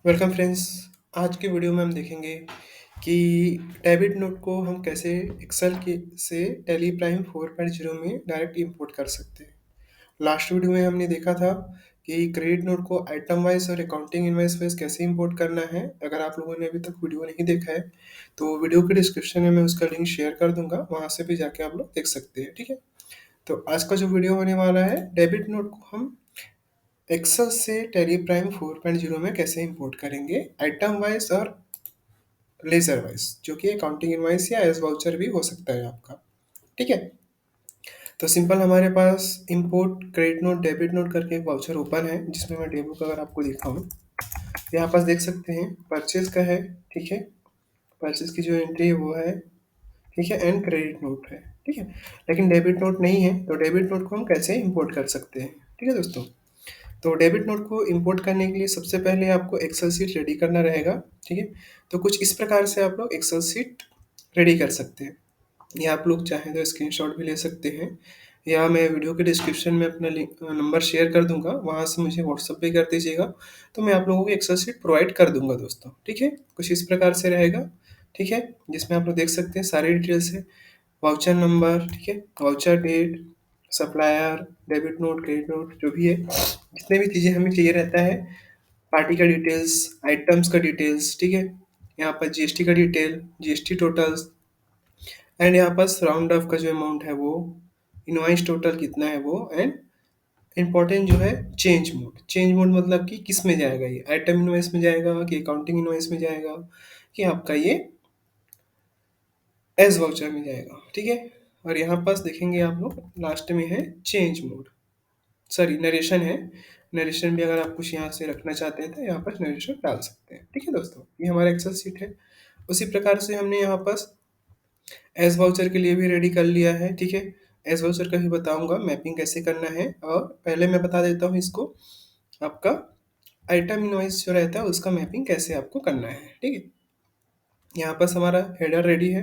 Welcome friends. आज की video में हम देखेंगे कि डेबिट नोट को हम कैसे एक्सेल के से टैली प्राइम 4.0 में डायरेक्ट इंपोर्ट कर सकते हैं। लास्ट वीडियो में हमने देखा था कि क्रेडिट नोट को आइटम वाइज और अकाउंटिंग इनवाइस वाइज कैसे इंपोर्ट करना है। अगर आप लोगों ने अभी तक वीडियो नहीं देखा है तो वीडियो के डिस्क्रिप्शन में मैं उसका लिंक शेयर कर दूंगा, वहाँ से भी जाके आप लोग देख सकते हैं। ठीक है, तो आज का जो वीडियो होने वाला है, डेबिट नोट को हम एक्सेल से टैली प्राइम 4.0 में कैसे इंपोर्ट करेंगे आइटम वाइज और लेजर वाइज, जो कि अकाउंटिंग इनवाइस या एज वाउचर भी हो सकता है आपका। ठीक है, तो सिंपल हमारे पास import credit note debit note करके एक वाउचर ओपन है, जिसमें मैं डेमो का अगर आपको दिखाऊं तो यहाँ पास देख सकते हैं परचेज का है। ठीक है, परचेज की जो एंट्री है वो है, ठीक है, एंड क्रेडिट नोट है। ठीक है, लेकिन डेबिट नोट नहीं है, तो डेबिट नोट को हम कैसे इंपोर्ट कर सकते हैं। ठीक है दोस्तों, तो डेबिट नोट को इंपोर्ट करने के लिए सबसे पहले आपको एक्सेल शीट रेडी करना रहेगा। ठीक है, तो कुछ इस प्रकार से आप लोग एक्सेल शीट रेडी कर सकते हैं। या आप लोग चाहें तो स्क्रीनशॉट भी ले सकते हैं, या मैं वीडियो के डिस्क्रिप्शन में अपना लिंक नंबर शेयर कर दूंगा, वहाँ से मुझे व्हाट्सअप पे कर दीजिएगा, तो मैं आप लोगों को एक्सेल शीट प्रोवाइड कर दूंगा दोस्तों। ठीक है, कुछ इस प्रकार से रहेगा। ठीक है, जिसमें आप लोग देख सकते हैं सारी डिटेल्स है, वाउचर नंबर, ठीक है, voucher date, supplier, debit note, credit note, जो भी है, जितने भी चीज़ें हमें चाहिए रहता है, पार्टी का डिटेल्स, आइटम्स का डिटेल्स। ठीक है, यहाँ पर जीएसटी का डिटेल, जीएसटी टोटल्स, एंड यहाँ पर राउंड ऑफ का जो अमाउंट है वो, इनवाइस टोटल कितना है वो, एंड इम्पोर्टेंट जो है चेंज मोड। चेंज मोड मतलब कि किस में जाएगा, ये आइटम इनवाइस में जाएगा कि अकाउंटिंग इनवाइस में जाएगा कि आपका ये एज वाउचर में जाएगा। ठीक है, और यहाँ पास देखेंगे आप लोग लास्ट में है चेंज मोड, सॉरी नरेशन है। नरेशन भी अगर आप कुछ यहाँ से रखना चाहते हैं तो यहाँ पर नरेशन डाल सकते हैं। ठीक है दोस्तों, ये हमारा एक्सेल सीट है। उसी प्रकार से हमने यहाँ पास एस वाउचर के लिए भी रेडी कर लिया है। ठीक है, एस वाउचर का भी बताऊंगा मैपिंग कैसे करना है, और पहले मैं बता देता हूँ इसको, आपका आइटम इनवॉइस जो रहता है उसका मैपिंग कैसे आपको करना है। ठीक है, यहाँ पास हमारा हेडर रेडी है।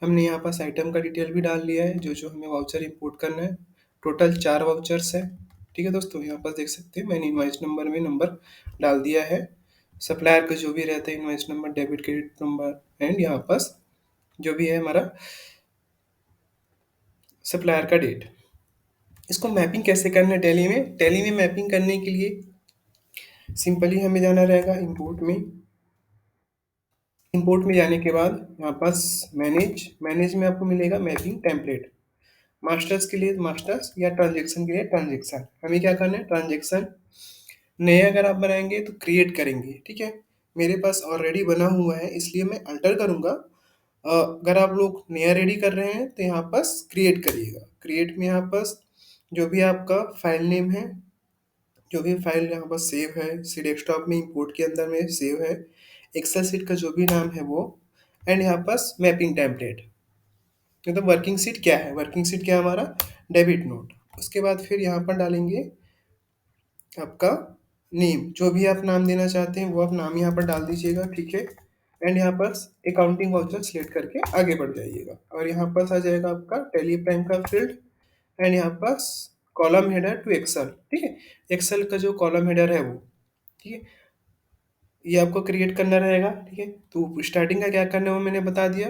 हमने यहाँ पास आइटम का डिटेल भी डाल लिया है, जो जो हमें वाउचर इंपोर्ट करना है। टोटल 4 वाउचर्स है। ठीक है दोस्तों, यहाँ पास देख सकते हैं मैंने इनवॉइस नंबर में नंबर डाल दिया है। सप्लायर का जो भी रहता है invoice number, debit credit number, and यहाँ पास जो भी है हमारा सप्लायर का डेट। इसको मैपिंग कैसे करना है टैली में, टैली में मैपिंग करने के लिए सिंपली हमें जाना रहेगा इंपोर्ट में। इंपोर्ट में जाने के बाद यहाँ पास मैनेज, मैनेज में आपको मिलेगा मैपिंग टेम्पलेट। मास्टर्स के लिए मास्टर्स, या ट्रांजेक्शन के लिए ट्रांजेक्शन। हमें क्या करना है, ट्रांजेक्शन नए अगर आप बनाएंगे तो क्रिएट करेंगे। ठीक है, मेरे पास ऑलरेडी बना हुआ है इसलिए मैं अल्टर करूँगा। अगर आप लोग नया रेडी कर रहे हैं तो यहाँ पास क्रिएट करिएगा। क्रिएट में यहाँ पास जो भी आपका फाइल नेम है, जो भी फाइल यहाँ पर सेव है, सी डेस्कटॉप में इंपोर्ट के अंदर में सेव है, एक्सेल सीट का जो भी नाम है वो, एंड यहाँ पास मैपिंग टेम्पलेट, मतलब वर्किंग सीट क्या है, वर्किंग सीट क्या है हमारा, डेबिट नोट। उसके बाद फिर यहाँ पर डालेंगे आपका नेम, जो भी आप नाम देना चाहते हैं वो आप नाम यहाँ पर डाल दीजिएगा। ठीक है, एंड यहाँ पर अकाउंटिंग वाउचर सिलेक्ट करके आगे बढ़ जाइएगा, और यहाँ पास आ जाएगा आपका टैली प्राइम का फील्ड, एंड यहाँ पास कॉलम हेडर टू एक्सेल। ठीक है, एक्सेल का जो कॉलम हेडर है वो, ठीक है, ये आपको क्रिएट करना रहेगा। ठीक है, तो स्टार्टिंग का क्या करना है वो मैंने बता दिया,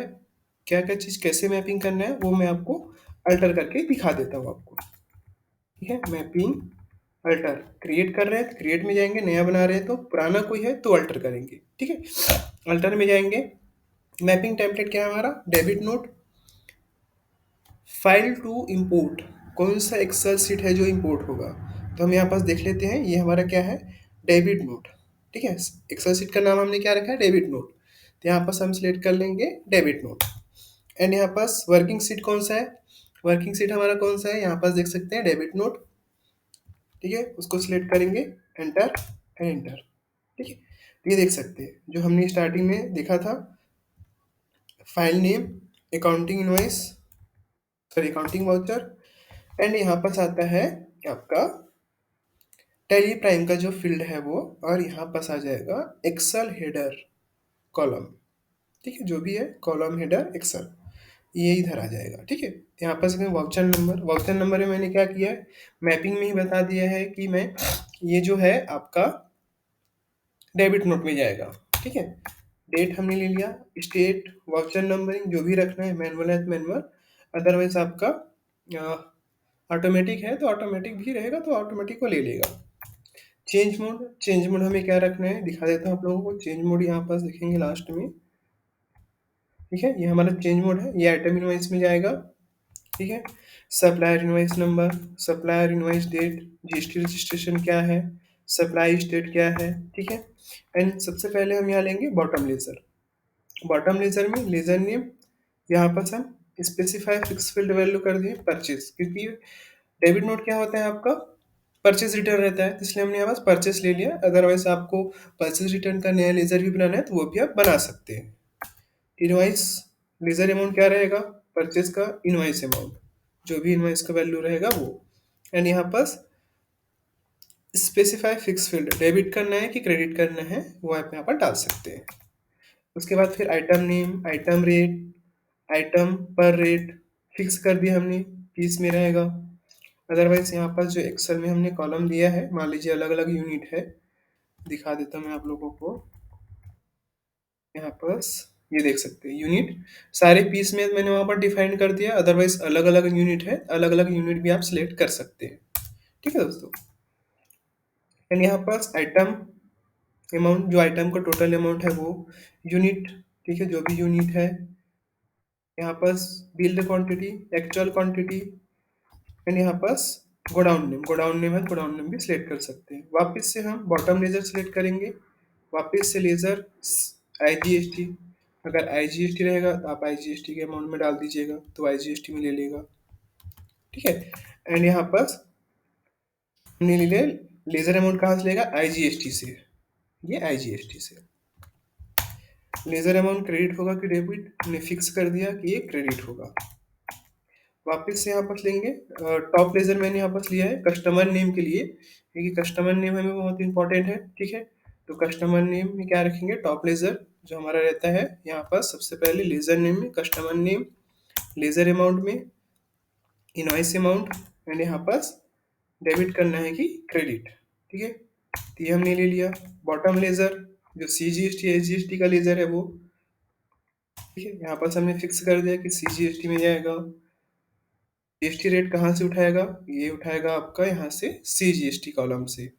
क्या क्या चीज़ कैसे मैपिंग करना है वो मैं आपको अल्टर करके दिखा देता हूँ आपको। ठीक है, मैपिंग अल्टर, क्रिएट कर रहे हैं तो क्रिएट में जाएंगे, नया बना रहे हैं तो पुराना कोई है तो अल्टर करेंगे। ठीक है, अल्टर में जाएंगे। मैपिंग टेम्पलेट क्या है हमारा, debit note file to import, कौन सा एक्सेल सीट है जो इंपोर्ट होगा, तो हम यहाँ पास देख लेते हैं। ये हमारा क्या है, डेबिट नोट। ठीक है, एक्सेल सीट का नाम हमने क्या रखा है, डेबिट नोट, तो यहाँ पास हम सिलेक्ट कर लेंगे डेबिट नोट। एंड यहाँ पास वर्किंग सीट कौन सा है, वर्किंग सीट हमारा कौन सा है, यहाँ पास देख सकते हैं डेबिट नोट। ठीक है, उसको सिलेक्ट करेंगे, एंटर एंड एंटर। ठीक है, तो ये देख सकते हैं जो हमने स्टार्टिंग में देखा था, file name, accounting invoice, sorry accounting voucher, and यहाँ पास आता है आपका टैली प्राइम का जो फील्ड है वो, और यहाँ पास आ जाएगा एक्सेल हेडर कॉलम। ठीक है, जो भी है कॉलम हेडर एक्सेल, ये इधर आ जाएगा। ठीक है, यहाँ पास वाउचर नंबर, वाउचर नंबर में मैंने क्या किया है, मैपिंग में ही बता दिया है कि मैं ये जो है आपका डेबिट नोट में जाएगा। ठीक है, डेट हमने ले लिया, स्टेट, वाउचर नंबरिंग जो भी रखना है मैनुअल है तो मैनुअल, अदरवाइज आपका ऑटोमेटिक है तो ऑटोमेटिक भी रहेगा तो ऑटोमेटिक को ले लेगा। चेंज मोड, चेंज मोड हमें क्या रखना है दिखा देता हूँ आप लोगों को। चेंज मोड यहाँ पास देखेंगे लास्ट में। ठीक है, ये हमारा चेंज मोड है, ये आइटम इनवाइस में जाएगा। ठीक है, supplier invoice number, supplier invoice date, GST registration क्या है, सप्लाई स्टेट क्या है। ठीक है, एंड सबसे पहले हम यहाँ लेंगे बॉटम लेजर। बॉटम लेजर में लेजर नेम यहाँ पर हम स्पेसिफाई फिक्स फील्ड वैल्यू कर दिए परचेज, क्योंकि डेबिट नोट क्या होता है आपका परचेज रिटर्न रहता है, इसलिए हमने यहाँ पास परचेज ले लिया। अदरवाइज आपको परचेज रिटर्न का नया लेजर भी बनाना है तो वो भी आप बना सकते हैं। इनवाइस लेजर अमाउंट क्या रहेगा, परचेज का इनवाइस अमाउंट, जो भी इनवाइस का वैल्यू रहेगा वो। एंड यहाँ पास स्पेसिफाई फिक्स फील्ड, डेबिट करना है कि क्रेडिट करना है वो आप यहाँ पर डाल सकते हैं। उसके बाद फिर item name, item rate, item पर रेट फिक्स कर दिया हमने, पीस में रहेगा। अदरवाइज यहाँ पर जो एक्सेल में हमने कॉलम दिया है, मान लीजिए अलग अलग यूनिट है, दिखा देता हूँ मैं आप लोगों को। यहाँ पर ये देख सकते हैं यूनिट, सारे पीस में मैंने वहाँ पर डिफाइन कर दिया। अदरवाइज अलग अलग यूनिट है, अलग अलग यूनिट भी आप सिलेक्ट कर सकते हैं। ठीक है दोस्तों, एंड यहाँ पर आइटम अमाउंट, जो आइटम का टोटल अमाउंट है वो, यूनिट, ठीक है, जो भी यूनिट है। यहाँ पर build quantity, actual quantity, and यहाँ पास गोडाउन नेम, गोडाउन नेम है गोडाउन नेम भी सिलेक्ट कर सकते हैं। वापस से हम बॉटम लेजर सिलेक्ट करेंगे, वापस से लेजर आईजीएसटी, अगर आईजीएसटी रहेगा तो आप आईजीएसटी के अमाउंट में डाल दीजिएगा तो आईजीएसटी में ले लेगा। ठीक है, एंड यहाँ पास हमने ले लिया लेजर अमाउंट कहाँ से लेगा, आईजीएसटी से, ये आईजीएसटी से। लेजर अमाउंट क्रेडिट होगा कि डेबिट, हमने फिक्स कर दिया कि ये क्रेडिट होगा। वापस से यहाँ पर लेंगे टॉप लेजर, मैंने यहाँ पर लिया है कस्टमर नेम के लिए, क्योंकि कस्टमर नेम हमें बहुत इंपॉर्टेंट है। ठीक है, तो कस्टमर नेम में क्या रखेंगे, टॉप लेजर जो हमारा रहता है यहाँ पर सबसे पहले लेजर नेम में कस्टमर नेम, लेजर अमाउंट में इनवाइस अमाउंट, एंड यहाँ पर डेबिट करना है कि क्रेडिट। ठीक है, तो ये हमने ले लिया। बॉटम लेजर जो CGST SGST का लेजर है वो, ठीक है, यहाँ पर हमने फिक्स कर दिया कि CGST में जाएगा। जीएसटी रेट कहाँ से उठाएगा, ये उठाएगा आपका यहाँ से CGST कॉलम से।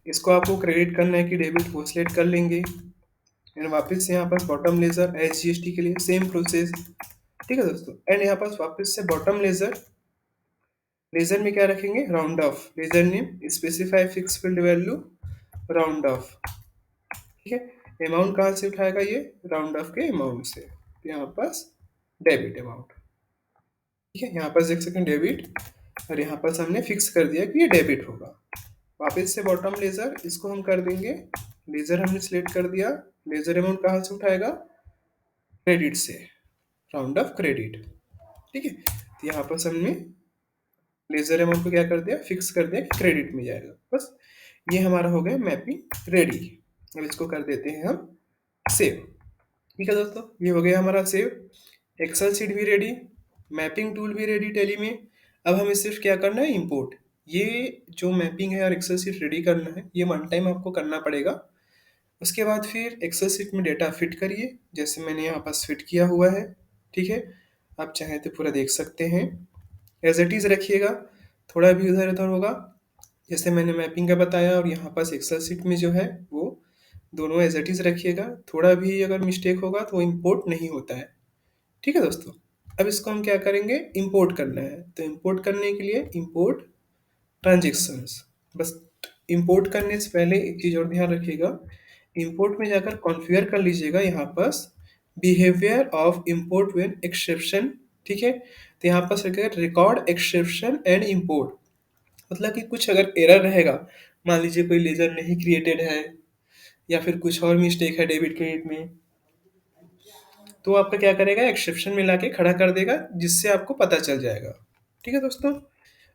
इसको आपको क्रेडिट करना है कि डेबिट, वो सिलेक्ट कर लेंगे। एंड वापस से यहाँ पास बॉटम लेजर SGST के लिए सेम प्रोसेस। ठीक है दोस्तों, एंड यहाँ पास वापस से बॉटम लेजर, लेजर में क्या रखेंगे, round off, ledger name specify fix field value round off. ठीक है, अमाउंट कहाँ से उठाएगा, ये राउंड ऑफ के अमाउंट से, तो यहाँ पास डेबिट अमाउंट। ठीक है, यहाँ पर देख सकते हैं डेबिट, और यहाँ पर हमने फिक्स कर दिया कि ये डेबिट होगा। वापस से बॉटम लेजर, इसको हम कर देंगे, लेजर हमने सिलेक्ट कर दिया, लेजर अमाउंट कहाँ से उठाएगा, क्रेडिट से, राउंड ऑफ क्रेडिट। ठीक है, तो यहाँ पर हमने लेजर अमाउंट को क्या कर दिया, फिक्स कर दिया कि क्रेडिट में जाएगा। बस ये हमारा हो गया मैपिंग रेडी। अब इसको कर देते हैं हम सेव। ठीक है दोस्तों, ये हो गया हमारा सेव। एक्सेल शीट भी रेडी, मैपिंग टूल भी रेडी टैली में। अब हमें सिर्फ क्या करना है, इंपोर्ट। ये जो मैपिंग है और एक्सेल शीट रेडी करना है, ये वन टाइम आपको करना पड़ेगा। उसके बाद फिर एक्सेल शीट में डेटा फिट करिए, जैसे मैंने यहाँ पास फिट किया हुआ है। ठीक है, आप चाहें तो पूरा देख सकते हैं, एज इट इज़ रखिएगा, थोड़ा भी उधर उधर होगा जैसे मैंने मैपिंग का बताया, और यहाँ पास एक्सेल शीट में जो है वो दोनों एज इट इज़ रखिएगा। थोड़ा भी अगर मिस्टेक होगा तो वो इम्पोर्ट नहीं होता है। ठीक है दोस्तों, अब इसको हम क्या करेंगे, इंपोर्ट करना है। तो इंपोर्ट करने के लिए इंपोर्ट ट्रांजेक्शंस, बस इंपोर्ट करने से पहले एक चीज़ और ध्यान रखिएगा, इंपोर्ट में जाकर कॉन्फ़िगर कर लीजिएगा यहाँ पास behaviour of import when exception. ठीक है, तो यहाँ पास रखिएगा रिकॉर्ड एक्सेप्शन एंड इंपोर्ट, मतलब कि कुछ अगर एरर रहेगा, मान लीजिए कोई लेजर नहीं क्रिएटेड है या फिर कुछ और मिस्टेक है डेबिट क्रेडिट में, तो आपका क्या करेगा, एक्सेप्शन में लाके खड़ा कर देगा, जिससे आपको पता चल जाएगा। ठीक है दोस्तों,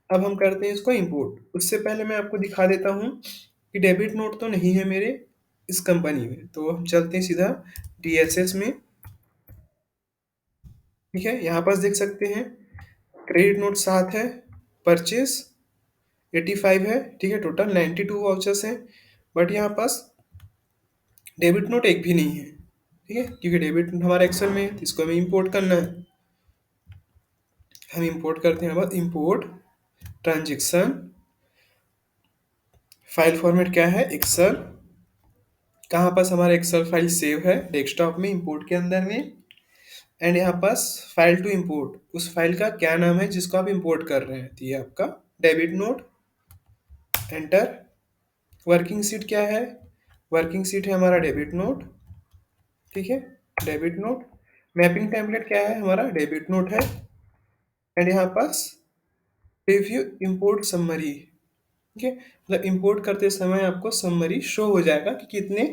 अब हम करते हैं इसको इंपोर्ट। उससे पहले मैं आपको दिखा देता हूँ कि डेबिट नोट तो नहीं है मेरे इस कंपनी में, तो हम चलते हैं सीधा DSS में। ठीक है, यहाँ पास देख सकते हैं क्रेडिट नोट 7 है, परचेस 85 है। ठीक है, टोटल 92 वाउचर्स हैं। बट यहाँ पास डेबिट नोट एक भी नहीं है, ठीक है, क्योंकि डेबिट नोट हमारा एक्सेल में है, तो इसको हमें इंपोर्ट करना है। हम इंपोर्ट करते हैं, बाद इंपोर्ट ट्रांजेक्शन, फाइल फॉर्मेट क्या है, एक्सेल। कहाँ पास हमारा एक्सेल फाइल सेव है, डेस्कटॉप में, इंपोर्ट के अंदर में। एंड यहाँ पास फाइल टू इंपोर्ट, उस फाइल का क्या नाम है जिसको आप इंपोर्ट कर रहे हैं, तो ये आपका debit note. Enter. Working seat क्या है, वर्किंग सीट है हमारा डेबिट नोट, ठीक है, डेबिट नोट। मैपिंग टेम्पलेट क्या है, हमारा डेबिट नोट है। एंड यहाँ पास रिव्यू इंपोर्ट समरी, ठीक है, मतलब इंपोर्ट करते समय आपको समरी शो हो जाएगा कि कितने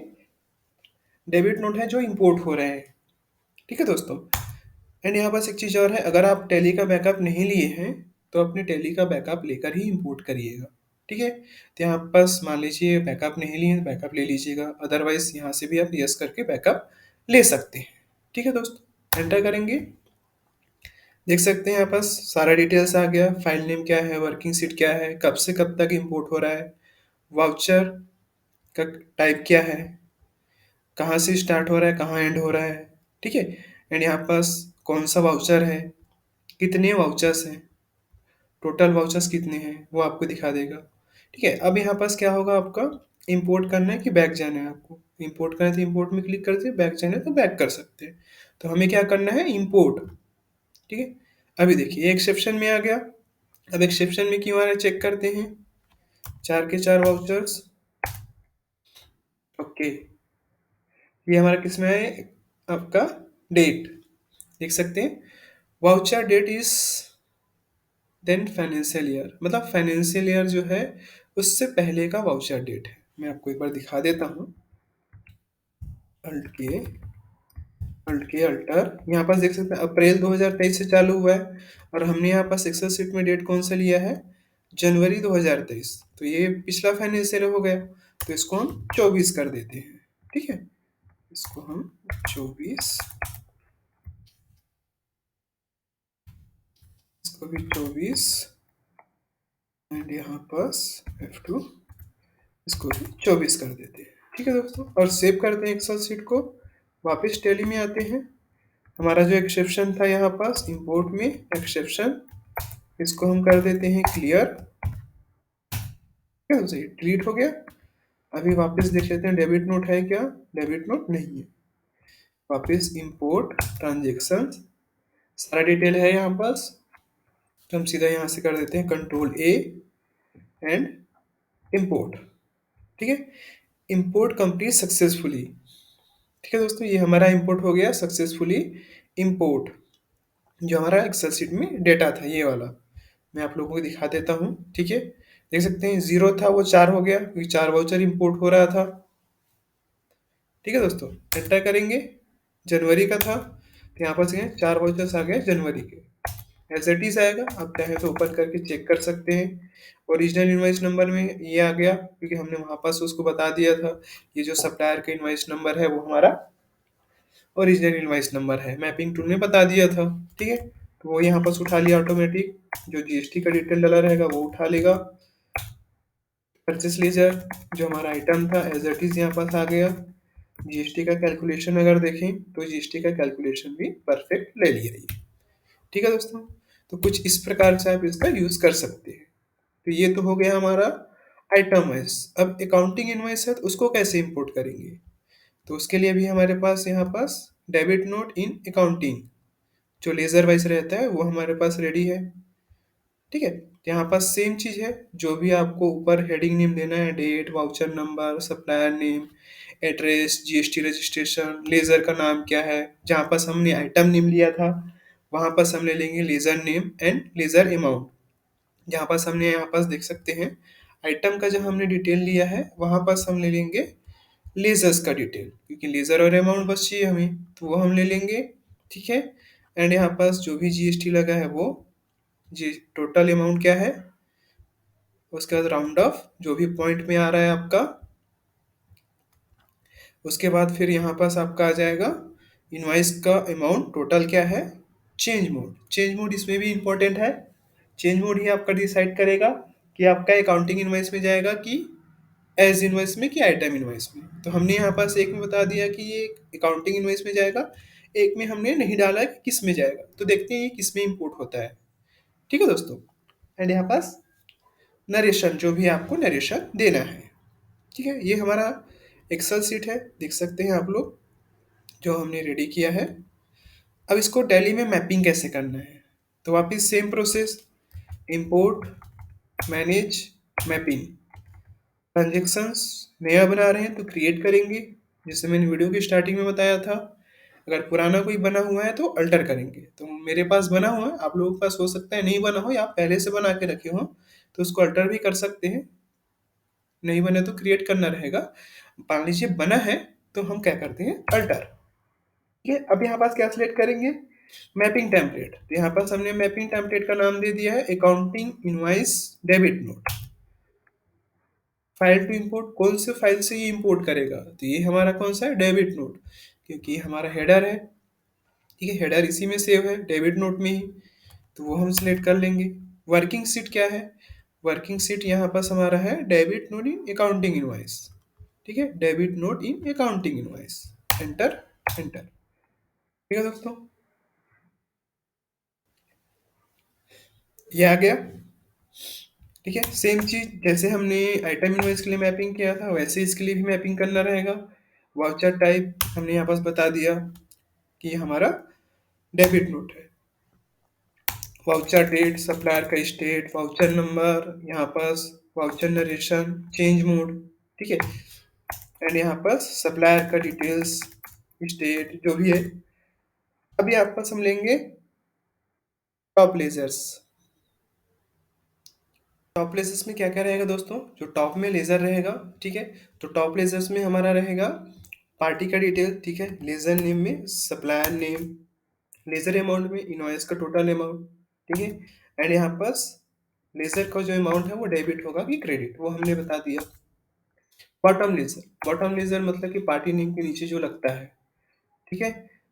डेबिट नोट है जो इंपोर्ट हो रहे हैं, ठीक है दोस्तों। एंड यहाँ पास एक चीज़ और है, अगर आप टैली का बैकअप नहीं लिए हैं तो अपने टैली का बैकअप लेकर ही इंपोर्ट करिएगा, ठीक है। तो यहाँ पास मान लीजिए बैकअप नहीं लिए तो बैकअप ले लीजिएगा, अदरवाइज यहाँ से भी आप यस करके बैकअप ले सकते हैं, ठीक है दोस्तों। एंटर करेंगे, देख सकते हैं यहाँ पास सारा डिटेल्स आ गया, फाइल नेम क्या है, वर्किंग सीट क्या है, कब से कब तक इंपोर्ट हो रहा है, वाउचर का टाइप क्या है, कहाँ से स्टार्ट हो रहा है, कहाँ एंड हो रहा है, ठीक है। एंड यहाँ पास कौन सा वाउचर है, कितने वाउचर्स हैं, टोटल वाउचर्स कितने हैं वो आपको दिखा देगा, ठीक है। अब यहाँ पास क्या होगा, आपका इंपोर्ट करना है कि बैक जाना है, आपको इंपोर्ट करना है तो इंपोर्ट में क्लिक करते हैं, बैक जाना है तो बैक कर सकते हैं। तो हमें क्या करना है, इंपोर्ट, ठीक है। अभी देखिए एक्सेप्शन में आ गया। अब एक्सेप्शन में क्यों आ रहा है चेक करते हैं, चार के चार वाउचर्स, ओके। ये हमारा किस में है, आपका डेट, देख सकते हैं, voucher date is then financial year, मतलब फाइनेंशियल ईयर जो है उससे पहले का वाउचर डेट है। मैं आपको एक बार दिखा देता हूँ, अल्ट के, अल्ट के अल्टर, यहाँ पास देख सकते हैं अप्रैल 2023 से चालू हुआ है, और हमने यहाँ पास एक्सेल शीट में डेट कौन सा लिया है, जनवरी 2023, तो ये पिछला फाइनेंशियल हो गया, तो इसको हम 24 कर देते हैं, ठीक है, इसको हम 24, इसको भी 24, एंड यहाँ पास F2, इसको भी 24 कर देते हैं, ठीक है दोस्तों, और सेव करते हैं एक्सेल शीट को। वापस टैली में आते हैं, हमारा जो एक्सेप्शन था यहाँ पास इंपोर्ट में एक्सेप्शन, इसको हम कर देते हैं क्लियर, क्या हो सही डिलीट हो गया। अभी वापस देख लेते हैं डेबिट नोट है क्या, डेबिट नोट नहीं है। वापस इंपोर्ट ट्रांजेक्शन, सारा डिटेल है यहाँ पास, तो हम सीधा यहाँ से कर देते हैं कंट्रोल ए एंड इंपोर्ट, ठीक है। इंपोर्ट कंप्लीट सक्सेसफुली, ठीक है दोस्तों, ये हमारा इंपोर्ट हो गया सक्सेसफुली। इंपोर्ट जो हमारा एक्सेल शीट में डेटा था ये वाला, मैं आप लोगों को दिखा देता हूँ, ठीक है। देख सकते हैं 0 था वो 4 हो गया, क्योंकि 4 वाउचर इंपोर्ट हो रहा था, ठीक है दोस्तों। एंटर करेंगे, जनवरी का था तो यहाँ पर से 4 वाउचर्स आ गए जनवरी के, एज इट इज आएगा, आप चाहें तो ओपन करके चेक कर सकते हैं। ओरिजिनल इनवॉइस नंबर में ये आ गया, क्योंकि हमने वहाँ पास उसको बता दिया था, ये जो सप्लायर का इनवॉइस नंबर है वो हमारा ओरिजिनल इनवॉइस नंबर है, मैपिंग टूल में बता दिया था, ठीक है। तो वो यहाँ पास उठा लिया ऑटोमेटिक, जो जीएसटी का डिटेल डाला रहेगा वो उठा लेगा। परचेस लेजर जो हमारा आइटम था एज इट इज यहाँ पास आ गया। जीएसटी का कैलकुलेशन अगर देखें तो जीएसटी का कैलकुलेशन भी परफेक्ट ले लिया ये, ठीक है दोस्तों। तो कुछ इस प्रकार से आप इसका यूज कर सकते हैं। तो ये तो हो गया हमारा आइटम वाइज। अब अकाउंटिंग इनवॉइस है तो उसको कैसे इंपोर्ट करेंगे, तो उसके लिए भी हमारे पास यहाँ पास डेबिट नोट इन अकाउंटिंग जो लेजर वाइज रहता है वो हमारे पास रेडी है, ठीक है। तो यहाँ पास सेम चीज़ है, जो भी आपको ऊपर हेडिंग नेम देना है, date, voucher number, supplier name, address, GST registration, ledger का नाम क्या है, जहाँ पास हमने आइटम नेम लिया था वहाँ पास हम ले लेंगे ledger name and ledger amount. जहाँ पास हमने यहाँ पास देख सकते हैं आइटम का जब हमने डिटेल लिया है वहाँ पास हम ले लेंगे लेजर्स का डिटेल, क्योंकि लेजर और अमाउंट बस चाहिए हमें, तो वो हम ले लेंगे, ठीक है। एंड यहाँ पास जो भी जीएसटी लगा है वो जी टोटल अमाउंट क्या है, उसके बाद राउंड ऑफ जो भी पॉइंट में आ रहा है आपका, उसके बाद फिर यहाँ पास आपका आ जाएगा इनवाइस का अमाउंट टोटल क्या है। चेंज मोड, चेंज मोड इसमें भी इंपॉर्टेंट है, चेंज मोड ही आपका डिसाइड करेगा कि आपका अकाउंटिंग इनवाइस में जाएगा कि एज इनवॉइस में कि आइटम इनवॉइस में। तो हमने यहाँ पास एक में बता दिया कि ये अकाउंटिंग इनवॉइस में जाएगा, एक में हमने नहीं डाला है कि किस में जाएगा। तो देखते हैं ये किस में इंपोर्ट होता है। ठीक है दोस्तों। एंड यहाँ पास नरेशन, जो भी आपको नरेशन देना है। ठीक है, ये हमारा एक्सेल सीट है, देख सकते हैं आप लोग, जो हमने रेडी किया है। अब इसको टैली में मैपिंग कैसे करना है, तो वापिस same process, import, manage, mapping. Transactions नया बना रहे हैं तो क्रिएट करेंगे, जैसे मैंने वीडियो की स्टार्टिंग में बताया था। अगर पुराना कोई बना हुआ है तो अल्टर करेंगे। तो मेरे पास बना हुआ है, आप लोगों के पास हो सकता है नहीं बना हो या आप पहले से बना के रखे हो, तो उसको अल्टर भी कर सकते हैं। नहीं बने तो क्रिएट करना रहेगा। मान लीजिए बना है तो हम क्या करते हैं, अल्टर। ठीक है, अब यहाँ पास क्या सिलेक्ट करेंगे, मैपिंग टेम्पलेट। तो यहाँ पास हमने मैपिंग टेम्पलेट का नाम दे दिया है accounting invoice debit note. File to import, कौन से फाइल से ये इंपोर्ट करेगा, तो ये हमारा कौन सा है, डेबिट नोट, क्योंकि ये हमारा हेडर है। ठीक है, हेडर इसी में सेव है, डेबिट नोट में ही, तो वो हम सिलेक्ट कर लेंगे। वर्किंग सीट क्या है, वर्किंग सीट यहाँ पास हमारा है debit note in accounting invoice. ठीक है, debit note in accounting invoice, enter, enter. ठीक है दोस्तों, ये आ गया। ठीक है, सेम चीज जैसे हमने आइटम इनवॉइस के लिए मैपिंग किया था, वैसे इसके लिए भी मैपिंग करना रहेगा। वाउचर टाइप हमने यहाँ पास बता दिया कि ये हमारा डेबिट नोट है। वाउचर डेट, सप्लायर का स्टेट, वाउचर नंबर, यहाँ पास वाउचर नरेशन, चेंज मोड। ठीक है, एंड यहाँ पास सप्लायर का डिटेल्स, स्टेट जो भी है। अभी आप पास हम लेंगे टॉप लेजर्स। टॉप लेजर्स में क्या क्या रहेगा दोस्तों, जो टॉप में लेजर रहेगा। ठीक है, तो टॉप लेजर्स में हमारा रहेगा पार्टी का डिटेल। ठीक है, लेजर नेम में सप्लायर नेम, लेजर अमाउंट में इनवॉइस का टोटल अमाउंट। ठीक है, एंड यहाँ पास लेजर का जो अमाउंट है वो डेबिट होगा कि क्रेडिट, वो हमने बता दिया। बॉटम लेजर, बॉटम लेजर मतलब कि पार्टी नेम के नीचे जो लगता है। ठीक है,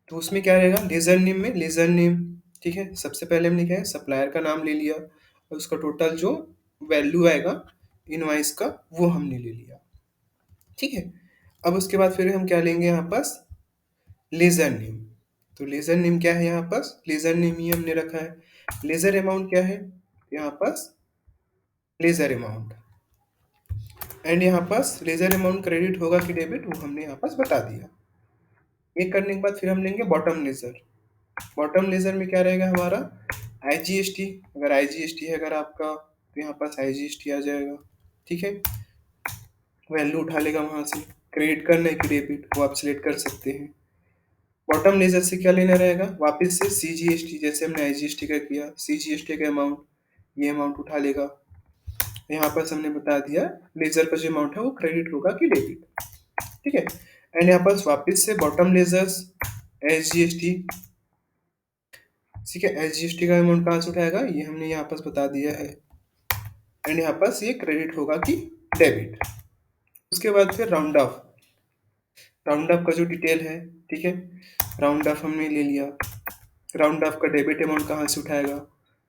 तो उसमें क्या रहेगा, लेजर नेम में लेजर नेम। ठीक है, सबसे पहले हमने क्या है, सप्लायर का नाम ले लिया और उसका टोटल जो वैल्यू आएगा इनवॉइस का वो हमने ले लिया। ठीक है, अब उसके बाद फिर हम क्या लेंगे यहाँ पास, लेजर नेम। तो लेजर नेम क्या है, यहाँ पास लेजर नेम ही हमने रखा है। लेजर अमाउंट क्या है, यहाँ पास लेजर अमाउंट, एंड यहाँ पास लेजर अमाउंट क्रेडिट होगा कि डेबिट, वो हमने यहाँ पास बता दिया। ये करने के बाद फिर हम लेंगे बॉटम लेजर। बॉटम लेजर में क्या रहेगा हमारा, आईजीएसटी। अगर आईजीएसटी है अगर आपका, तो यहाँ पास आईजीएसटी आ जाएगा। ठीक है, वैल्यू उठा लेगा वहां से, क्रेडिट करना है कि डेबिट वो आप सिलेक्ट कर सकते हैं। बॉटम लेजर से क्या लेना रहेगा, वापस से सीजीएसटी, जैसे हमने आईजीएसटी का किया, सीजीएसटी का अमाउंट, ये अमाउंट उठा लेगा। यहाँ पर हमने बता दिया लेजर का जो अमाउंट है वो क्रेडिट होगा कि डेबिट। ठीक है, एंड यहाँ पर वापस से बॉटम लेजर्स, एसजीएसटी। ठीक है, एसजीएसटी का अमाउंट कहाँ से उठाएगा, ये हमने यहाँ पर बता दिया है, एंड यहाँ पर ये क्रेडिट होगा कि डेबिट। उसके बाद फिर राउंड ऑफ, राउंड ऑफ का जो डिटेल है। ठीक है, राउंड ऑफ हमने ले लिया, राउंड ऑफ का डेबिट अमाउंट कहाँ से उठाएगा,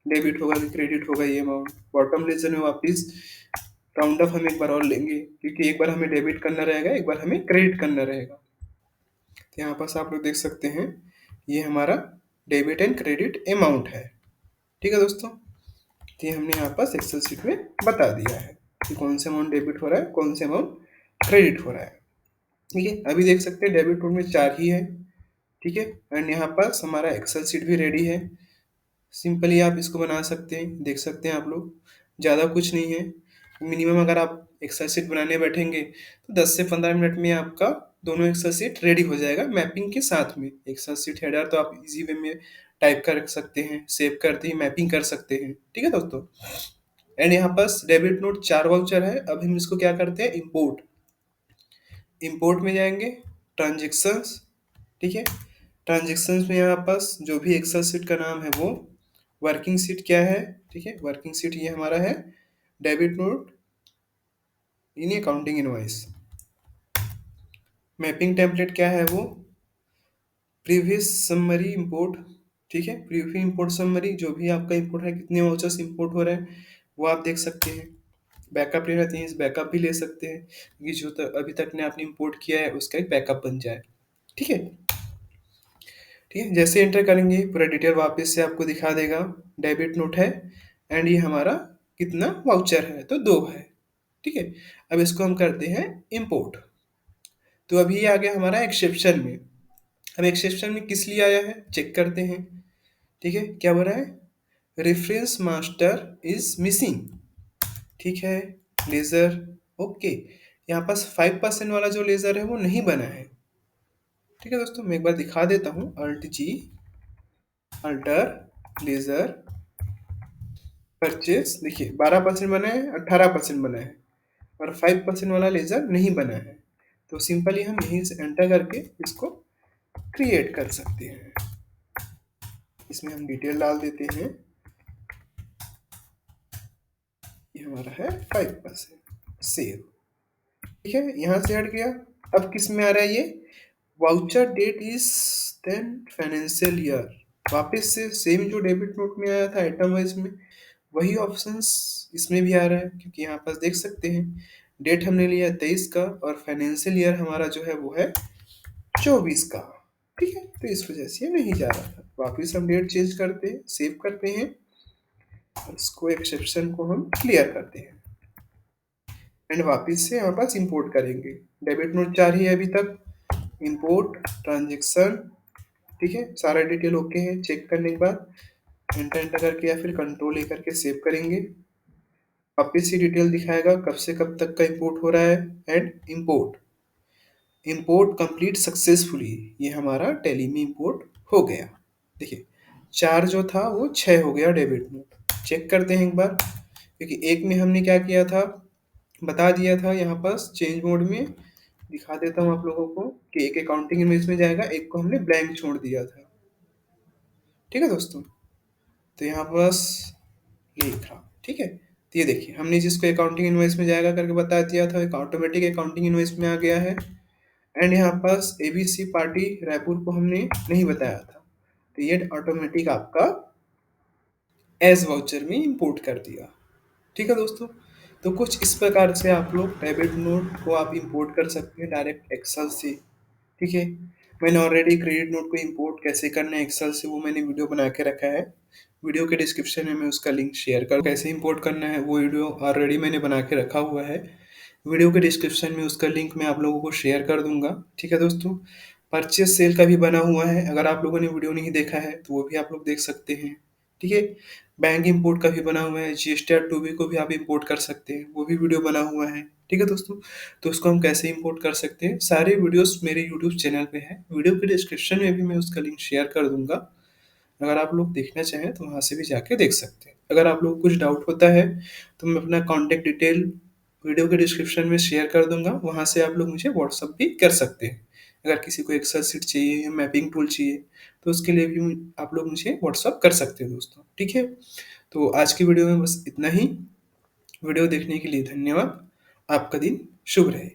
डेबिट होगा कि क्रेडिट होगा ये अमाउंट। बॉटम लेजर में वापस राउंड ऑफ हम एक बार और लेंगे, क्योंकि एक बार हमें डेबिट करना रहेगा, एक बार हमें क्रेडिट करना रहेगा। तो यहाँ पास आप लोग देख सकते हैं ये हमारा डेबिट एंड क्रेडिट अमाउंट है। ठीक है दोस्तों, तो ये हमने यहाँ पास एक्सेल सीट में बता दिया है कि कौन से अमाउंट डेबिट हो रहा है, कौन से अमाउंट क्रेडिट हो रहा है। ठीक है, अभी देख सकते हैं डेबिट नोट में 4 ही है। ठीक है, एंड यहाँ पास हमारा एक्सेल सीट भी रेडी है। सिंपली आप इसको बना सकते हैं, देख सकते हैं आप लोग, ज़्यादा कुछ नहीं है। मिनिमम अगर आप एक्सेल सीट बनाने बैठेंगे तो 10 से 15 मिनट में आपका दोनों एक्सेल सीट रेडी हो जाएगा मैपिंग के साथ में। एक्सेल सीट हेडर तो आप इजी वे में टाइप कर सकते हैं, सेव करते ही मैपिंग कर सकते हैं। ठीक है दोस्तों, एंड यहाँ पास डेबिट नोट 4 वाउचर है। अब हम इसको क्या करते हैं, इंपोर्ट, इंपोर्ट में जाएंगे, ट्रांजेक्शंस। ठीक है, ट्रांजेक्शंस में यहाँ पास जो भी एक्सेल सीट का नाम है वो, वर्किंग सीट क्या है। ठीक है, वर्किंग सीट ये हमारा है debit note in accounting invoice. Mapping template क्या है वो, प्रीवियस समरी इंपोर्ट। ठीक है, प्रीवियस इंपोर्ट समरी, जो भी आपका इंपोर्ट है, कितने वाउचर्स इंपोर्ट हो रहे हैं वो आप देख सकते हैं। बैकअप लेना चाहिए, इस बैकअप भी ले सकते हैं कि जो अभी तक ने आपने इंपोर्ट किया है उसका एक बैकअप बन जाए। ठीक है। ठीक है, जैसे एंटर करेंगे पूरा डिटेल वापस से आपको दिखा देगा। डेबिट नोट है एंड ये हमारा कितना वाउचर है, तो 2 है। ठीक है। अब इसको हम करते हैं इंपोर्ट। तो अभी ये आ गया हमारा एक्सेप्शन में। अब एक्सेप्शन में किस लिए आया है चेक करते हैं। ठीक है, क्या बोल रहा है, रेफरेंस मास्टर इज मिसिंग। ठीक है, लेजर ओके, यहाँ पास 5% वाला जो लेजर है वो नहीं बना है। ठीक है दोस्तों, मैं एक बार दिखा देता हूँ, अल्ट जी, अल्टर, लेजर, परचेस। देखिए 12% बना है, 18% बना है, और 5% वाला लेजर नहीं बना है। तो सिंपली हम यहीं से एंटर करके इसको क्रिएट कर सकते हैं। इसमें हम डिटेल डाल देते हैं, ये हमारा है 5%, सेव। ठीक है, यहाँ से हट गया। अब किस में आ रहा है ये, voucher date is then financial year. वापस से सेम जो डेबिट नोट में आया था आइटम वाइज में, वही ऑप्शंस इसमें भी आ रहा है, क्योंकि यहाँ पास देख सकते हैं डेट हमने लिया 23 का और फाइनेंशियल ईयर हमारा जो है वो है 24 का। ठीक है, तो इस वजह से ये नहीं जा रहा था। वापिस हम डेट चेंज करते हैं, सेव करते हैं, और इसको एक्सेप्शन को हम क्लियर करते हैं एंड वापिस से यहाँ पास इंपोर्ट करेंगे। डेबिट नोट 4 ही है अभी तक। इंपोर्ट ट्रांजेक्शन, ठीक है, सारा डिटेल ओके है। चेक करने के बाद एंटर एंटर करके या फिर कंट्रोल ए करके सेव करेंगे। वापिस ही डिटेल दिखाएगा कब से कब तक का इंपोर्ट हो रहा है and import, import complete successfully. ये हमारा टैली में इंपोर्ट हो गया। देखिए 4 जो था वो 6 हो गया डेबिट नोट। चेक करते हैं एक बार, क्योंकि एक में हमने क्या किया था बता दिया था, यहाँ पास चेंज मोड में दिखा देता हूँ आप लोगों को कि एक अकाउंटिंग इनवॉइस में जाएगा, एक को हमने ब्लैंक छोड़ दिया था। ठीक है दोस्तों, तो यहाँ पास ये था। ठीक है, तो ये देखिए हमने जिसको अकाउंटिंग इनवॉइस में जाएगा करके बता दिया था, एक ऑटोमेटिक अकाउंटिंग इनवॉइस में आ गया है। एंड यहाँ पास एबीसी पार्टी रायपुर को हमने नहीं बताया था, तो ये ऑटोमेटिक आपका एज वाउचर में इंपोर्ट कर दिया। ठीक है दोस्तों, तो कुछ इस प्रकार से आप लोग डेबिट नोट को आप इंपोर्ट कर सकते हैं डायरेक्ट एक्सेल से। ठीक है, मैंने ऑलरेडी क्रेडिट नोट को इंपोर्ट कैसे करना है एक्सेल से वो मैंने वीडियो बना के रखा है। वीडियो के डिस्क्रिप्शन में मैं उसका लिंक शेयर कर, कैसे इंपोर्ट करना है वो वीडियो ऑलरेडी मैंने बना के रखा हुआ है। वीडियो के डिस्क्रिप्शन में उसका लिंक मैं आप लोगों को शेयर कर दूंगा। ठीक है दोस्तों, परचेस सेल का भी बना हुआ है, अगर आप लोगों ने वीडियो नहीं देखा है तो वो भी आप लोग देख सकते हैं। ठीक है, बैंक इंपोर्ट का भी बना हुआ है, जीएसटीआर 2B को भी आप इंपोर्ट कर सकते हैं, वो भी वीडियो बना हुआ है। ठीक है दोस्तों, तो उसको हम कैसे इंपोर्ट कर सकते हैं सारे वीडियोस मेरे यूट्यूब चैनल पे है, वीडियो के डिस्क्रिप्शन में भी मैं उसका लिंक शेयर कर दूंगा। अगर आप लोग देखना चाहें तो वहाँ से भी जाके देख सकते हैं। अगर आप लोग को कुछ डाउट होता है तो मैं अपना कॉन्टैक्ट डिटेल वीडियो के डिस्क्रिप्शन में शेयर कर दूंगा, वहाँ से आप लोग मुझे व्हाट्सअप भी कर सकते हैं। अगर किसी को एक्सेल शीट चाहिए या मैपिंग टूल चाहिए तो उसके लिए भी आप लोग मुझे व्हाट्सअप कर सकते हैं दोस्तों। ठीक है, तो आज की वीडियो में बस इतना ही। वीडियो देखने के लिए धन्यवाद। आपका दिन शुभ रहे।